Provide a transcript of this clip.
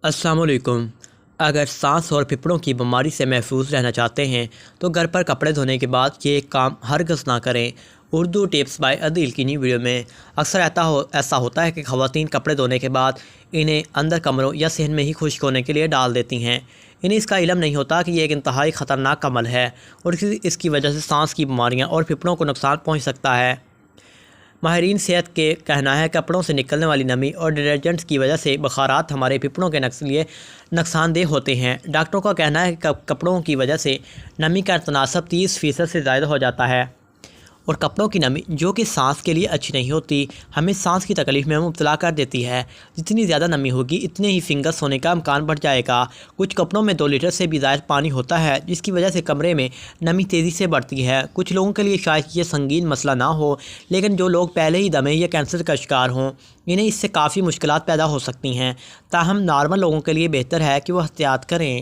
السلام علیکم۔ اگر سانس اور پھپھڑوں کی بیماری سے محفوظ رہنا چاہتے ہیں تو گھر پر کپڑے دھونے کے بعد یہ کام ہرگز نہ کریں۔ اردو ٹپس بائی عادل کی نئی ویڈیو میں اکثر ایسا ہوتا ہے کہ خواتین کپڑے دھونے کے بعد انہیں اندر کمروں یا صحن میں ہی خشک ہونے کے لیے ڈال دیتی ہیں۔ انہیں اس کا علم نہیں ہوتا کہ یہ ایک انتہائی خطرناک عمل ہے اور اس کی وجہ سے سانس کی بیماریاں اور پھپھڑوں کو نقصان پہنچ سکتا ہے۔ ماہرین صحت کے کہنا ہے کہ کپڑوں سے نکلنے والی نمی اور ڈٹرجنٹس کی وجہ سے بخارات ہمارے پھپھڑوں کے لیے نقصان دہ ہوتے ہیں۔ ڈاکٹروں کا کہنا ہے کہ کپڑوں کی وجہ سے نمی کا تناسب 30% سے زائد ہو جاتا ہے اور کپڑوں کی نمی جو کہ سانس کے لیے اچھی نہیں ہوتی ہمیں سانس کی تکلیف میں مبتلا کر دیتی ہے۔ جتنی زیادہ نمی ہوگی اتنے ہی فنگس ہونے کا امکان بڑھ جائے گا۔ کچھ کپڑوں میں 2 لیٹر سے بھی زائد پانی ہوتا ہے جس کی وجہ سے کمرے میں نمی تیزی سے بڑھتی ہے۔ کچھ لوگوں کے لیے شاید یہ سنگین مسئلہ نہ ہو، لیکن جو لوگ پہلے ہی دمے یا کینسر کا شکار ہوں انہیں اس سے کافی مشکلات پیدا ہو سکتی ہیں۔ تاہم نارمل لوگوں کے لیے بہتر ہے کہ وہ احتیاط کریں۔